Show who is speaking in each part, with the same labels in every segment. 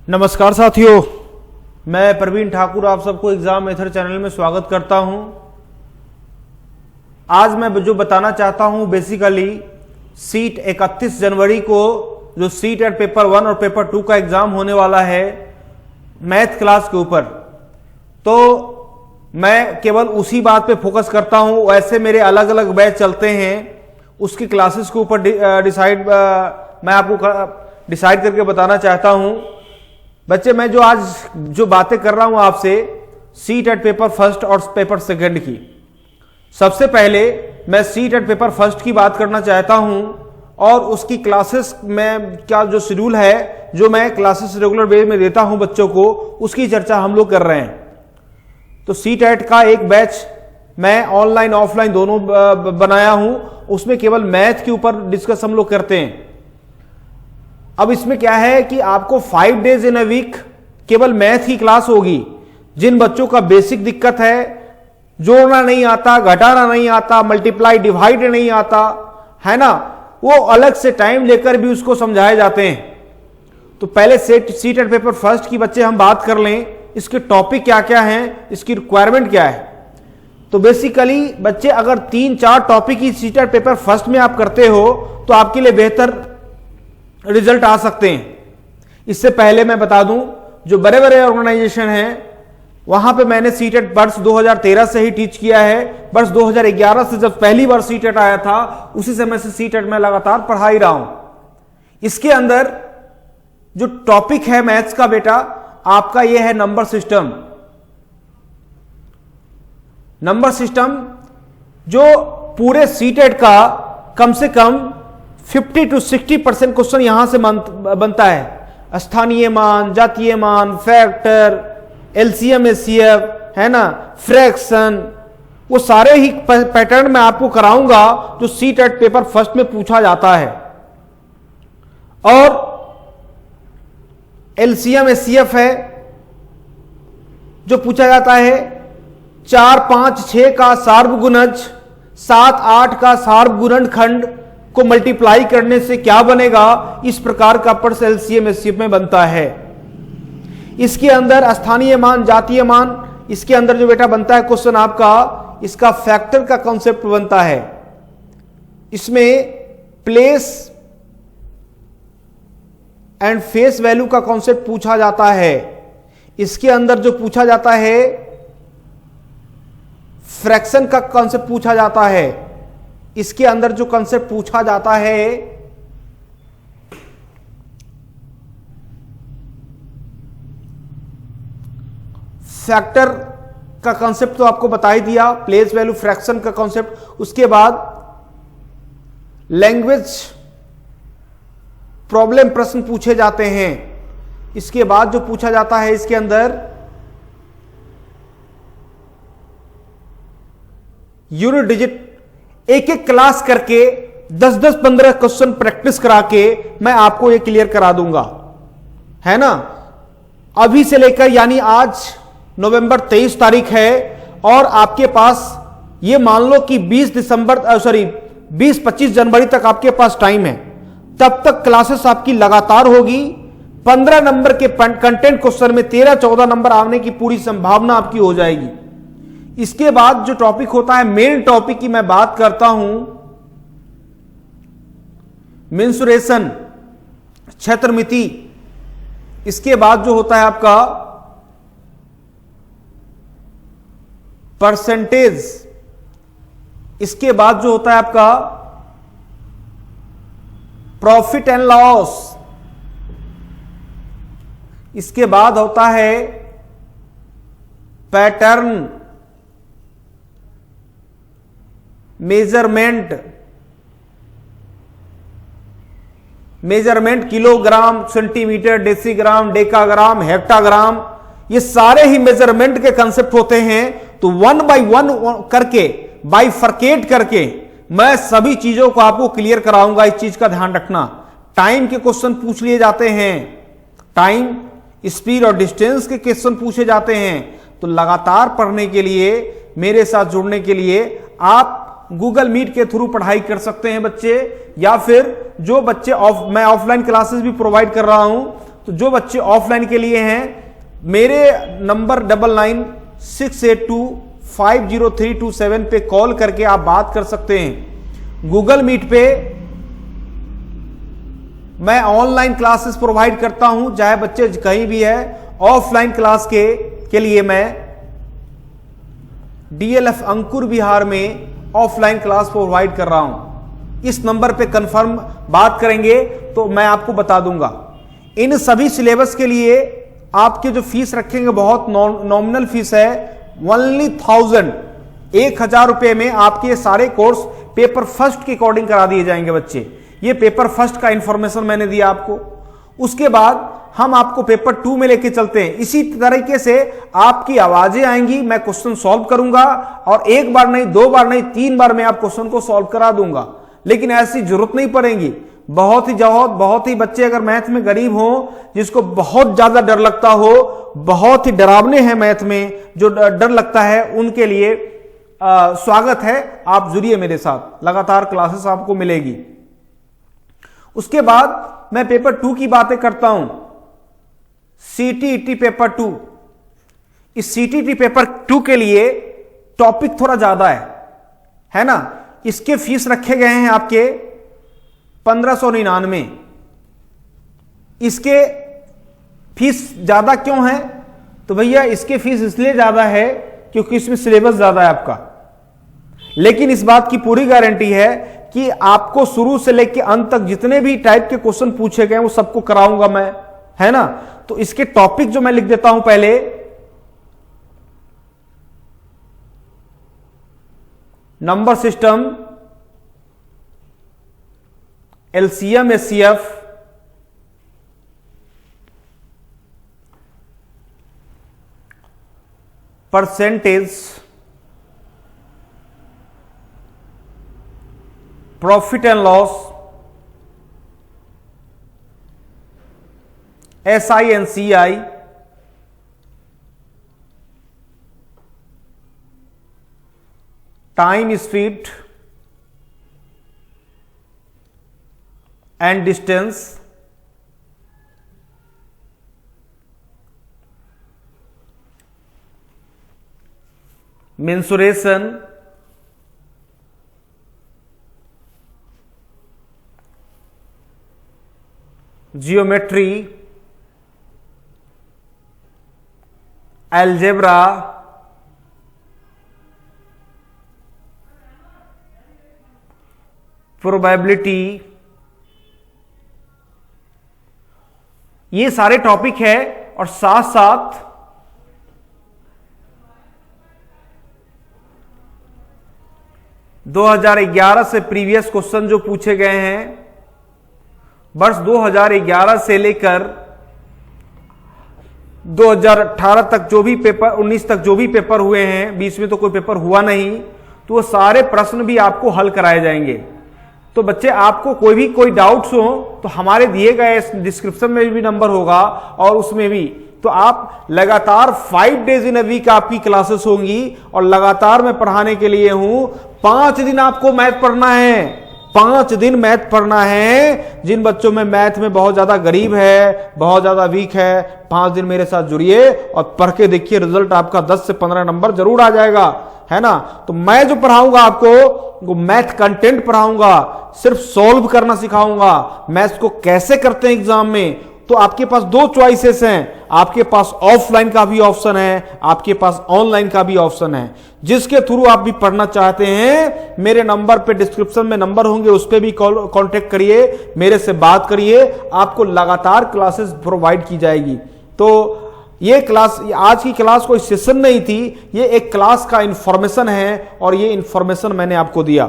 Speaker 1: नमस्कार साथियों, मैं प्रवीण ठाकुर आप सबको एग्जाम मेथड चैनल में स्वागत करता हूं। आज मैं जो बताना चाहता हूं बेसिकली सीट 31 जनवरी को जो सीट एट पेपर 1 और पेपर 2 का एग्जाम होने वाला है मैथ क्लास के ऊपर, तो मैं केवल उसी बात पे फोकस करता हूं। वैसे मेरे अलग अलग बैच चलते हैं, उसकी क्लासेस के ऊपर मैं आपको डिसाइड करके बताना चाहता हूं। बच्चे, मैं जो आज जो बातें कर रहा हूं आपसे सीट एट पेपर फर्स्ट और पेपर सेकंड की, सबसे पहले मैं सीट एट पेपर फर्स्ट की बात करना चाहता हूं और उसकी क्लासेस में क्या जो शेड्यूल है, जो मैं क्लासेस रेगुलर वे में देता हूं बच्चों को, उसकी चर्चा हम लोग कर रहे हैं। तो सीट एट का एक बैच मैं ऑनलाइन ऑफलाइन दोनों बनाया हूं, उसमें केवल मैथ के ऊपर डिस्कस हम लोग करते हैं। अब इसमें क्या है कि आपको 5 डेज इन अ वीक केवल मैथ की क्लास होगी। जिन बच्चों का बेसिक दिक्कत है, जोड़ना नहीं आता, घटाना नहीं आता, मल्टीप्लाई डिवाइड नहीं आता है ना, वो अलग से टाइम लेकर भी उसको समझाए जाते हैं। तो पहले सीट एट पेपर फर्स्ट की बच्चे हम बात कर लें, इसके टॉपिक क्या क्या हैं, इसकी रिक्वायरमेंट क्या है। तो बेसिकली बच्चे, अगर 3-4 टॉपिक की सीट एट पेपर फर्स्ट में आप करते हो तो आपके लिए बेहतर रिजल्ट आ सकते हैं। इससे पहले मैं बता दूं, जो बड़े बड़े ऑर्गेनाइजेशन हैं वहां पे मैंने सीटेट वर्ष 2013 से ही टीच किया है। वर्ष 2011 से जब पहली बार सीटेट आया था, उसी समय से सीटेट में लगातार पढ़ा ही रहा हूं। इसके अंदर जो टॉपिक है मैथ्स का बेटा, आपका यह है नंबर सिस्टम। नंबर सिस्टम जो पूरे सीटेट का कम से कम 50 to 60% क्वेश्चन यहां से बनता है। स्थानीय मान, जातीय मान, फैक्टर, एलसीएम एचसीएफ है ना, फ्रैक्शन, वो सारे ही पैटर्न मैं आपको कराऊंगा जो सीट एट पेपर फर्स्ट में पूछा जाता है। और एलसीएम एचसीएफ है जो पूछा जाता है 4, 5, 6 का सार्वगुणज, 7, 8 का सार्वगुणनखंड को मल्टीप्लाई करने से क्या बनेगा, इस प्रकार का प्रश्न एलसीएम एचसीएफ में बनता है। इसके अंदर स्थानीय मान, जातीय मान, इसके अंदर जो बेटा बनता है क्वेश्चन आपका, इसका फैक्टर का कॉन्सेप्ट बनता है। इसमें प्लेस एंड फेस वैल्यू का कॉन्सेप्ट पूछा जाता है। इसके अंदर जो पूछा जाता है फ्रैक्शन का कॉन्सेप्ट पूछा जाता है। इसके अंदर जो कंसेप्ट पूछा जाता है फैक्टर का कंसेप्ट तो आपको बता ही दिया, प्लेस वैल्यू, फ्रैक्शन का कंसेप्ट। उसके बाद लैंग्वेज प्रॉब्लम प्रश्न पूछे जाते हैं। इसके बाद जो पूछा जाता है इसके अंदर यूनिट डिजिट, एक एक क्लास करके 10-10, 15 क्वेश्चन प्रैक्टिस करा के मैं आपको ये क्लियर करा दूंगा, है ना। अभी से लेकर, यानी आज नवंबर 23 तारीख है और आपके पास ये मान लो कि 20-25 जनवरी तक आपके पास टाइम है। तब तक क्लासेस आपकी लगातार होगी। 15 नंबर के कंटेंट क्वेश्चन में 13-14 नंबर आने की पूरी संभावना आपकी हो जाएगी। इसके बाद जो टॉपिक होता है, मेन टॉपिक की मैं बात करता हूं, मेंसुरेशन, क्षेत्रमिति। इसके बाद जो होता है आपका परसेंटेज। इसके बाद जो होता है आपका प्रॉफिट एंड लॉस। इसके बाद होता है pattern, measurement kilogram, centimetre, decigram, decagram, हेक्टाग्राम, ये सारे ही मेजरमेंट के कंसेप्ट होते हैं। तो 1 by 1 करके, बाइफरकेट करके मैं सभी चीजों को आपको क्लियर कराऊंगा। इस चीज का ध्यान रखना। टाइम के क्वेश्चन पूछ लिए जाते हैं, टाइम, स्पीड और डिस्टेंस के क्वेश्चन पूछे जाते हैं। तो लगातार पढ़ने के लिए, मेरे साथ जुड़ने के लिए आप गूगल मीट के थ्रू पढ़ाई कर सकते हैं बच्चे, या फिर जो बच्चे मैं ऑफलाइन क्लासेस भी प्रोवाइड कर रहा हूं, तो जो बच्चे ऑफलाइन के लिए हैं, मेरे नंबर 9968250327 पे कॉल करके आप बात कर सकते हैं। गूगल मीट पे मैं ऑनलाइन क्लासेस प्रोवाइड करता हूं, चाहे बच्चे कहीं भी है। ऑफलाइन क्लास के लिए मैं DLF अंकुर बिहार में ऑफलाइन क्लास प्रोवाइड कर रहा हूं। इस नंबर पे कंफर्म बात करेंगे तो मैं आपको बता दूंगा। इन सभी सिलेबस के लिए आपके जो फीस रखेंगे बहुत नॉमिनल फीस है, ओनली 1000 रुपए में आपके सारे कोर्स पेपर फर्स्ट के अकॉर्डिंग करा दिए जाएंगे बच्चे। ये पेपर फर्स्ट का इंफॉर्मेशन मैंने दिया आपको। उसके बाद हम आपको पेपर 2 में लेके चलते हैं। इसी तरीके से आपकी आवाजें आएंगी, मैं क्वेश्चन सॉल्व करूंगा और एक बार नहीं, 2 बार नहीं, 3 बार मैं आप क्वेश्चन को सॉल्व करा दूंगा। लेकिन ऐसी जरूरत नहीं पड़ेगी। बहुत ही बच्चे अगर मैथ में गरीब हो, जिसको बहुत ज्यादा डर लगता हो, बहुत ही डरावने हैं मैथ में, जो डर लगता है, उनके लिए स्वागत है, आप जुड़िए मेरे साथ, लगातार क्लासेस आपको मिलेगी। उसके बाद मैं पेपर 2 की बातें करता हूं, CTET पेपर 2। इस CTET पेपर 2 के लिए टॉपिक थोड़ा ज्यादा है ना। इसके फीस रखे गए हैं आपके 1599। इसके फीस ज्यादा क्यों है? तो भैया इसके फीस इसलिए ज्यादा है क्योंकि इसमें सिलेबस ज्यादा है आपका। लेकिन इस बात की पूरी गारंटी है कि आपको शुरू से लेकर अंत तक जितने भी टाइप के क्वेश्चन पूछे गए वो सबको कराऊंगा मैं, है ना। तो इसके टॉपिक जो मैं लिख देता हूं पहले, number system, LCM HCF, percentage, profit and loss, SI and CI, time speed and distance, mensuration, geometry, algebra, probability, ये सारे टॉपिक है। और साथ साथ दो 2011 से प्रीवियस क्वेश्चन जो पूछे गए हैं, वर्ष 2011 से लेकर 2018 तक जो भी पेपर, 19 तक जो भी पेपर हुए हैं, 20 में तो कोई पेपर हुआ नहीं, तो वो सारे प्रश्न भी आपको हल कराए जाएंगे। तो बच्चे आपको कोई डाउट्स हो तो हमारे दिए गए डिस्क्रिप्शन में भी नंबर होगा और उसमें भी, तो आप लगातार 5 डेज इन अ वीक आपकी क्लासेस होंगी और लगातार मैं पढ़ाने के लिए हूं। 5 दिन आपको मैथ पढ़ना है, 5 दिन मैथ पढ़ना है। जिन बच्चों में मैथ में बहुत ज्यादा गरीब है, बहुत ज्यादा वीक है, 5 दिन मेरे साथ जुड़िए और पढ़ के देखिए, रिजल्ट आपका 10 से 15 नंबर जरूर आ जाएगा, है ना। तो मैं जो पढ़ाऊंगा आपको वो मैथ कंटेंट पढ़ाऊंगा, सिर्फ सॉल्व करना सिखाऊंगा। मैथ्स को कैसे करते हैं एग्जाम में, तो आपके पास 2 चॉइसेस हैं, आपके पास ऑफलाइन का भी ऑप्शन है, आपके पास ऑनलाइन का भी ऑप्शन है। जिसके थ्रू आप भी पढ़ना चाहते हैं, मेरे नंबर पे डिस्क्रिप्शन में नंबर होंगे, उस पे भी कांटेक्ट करिए, मेरे से बात करिए, आपको लगातार क्लासेस प्रोवाइड की जाएगी। तो ये क्लास, आज की क्लास कोई सेशन नहीं थी, ये एक क्लास का इंफॉर्मेशन है और ये इंफॉर्मेशन मैंने आपको दिया।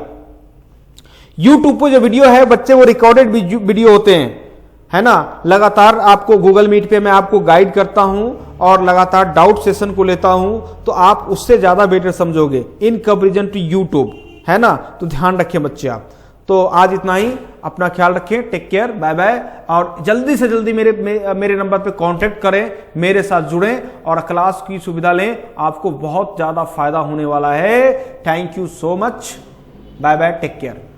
Speaker 1: यूट्यूब पे जो वीडियो है बच्चे, वो रिकॉर्डेड वीडियो होते हैं, है ना। लगातार आपको गूगल मीट पे मैं आपको गाइड करता हूं और लगातार डाउट सेशन को लेता हूं, तो आप उससे ज्यादा बेटर समझोगे इन कंपैरिजन टू यूट्यूब, है ना। तो ध्यान रखें बच्चे आप। तो आज इतना ही, अपना ख्याल रखें, टेक केयर, बाय बाय। और जल्दी से जल्दी मेरे नंबर पे कांटेक्ट करें, मेरे साथ जुड़ें और क्लास की सुविधा लें, आपको बहुत ज्यादा फायदा होने वाला है। Thank you so much, bye bye, take care.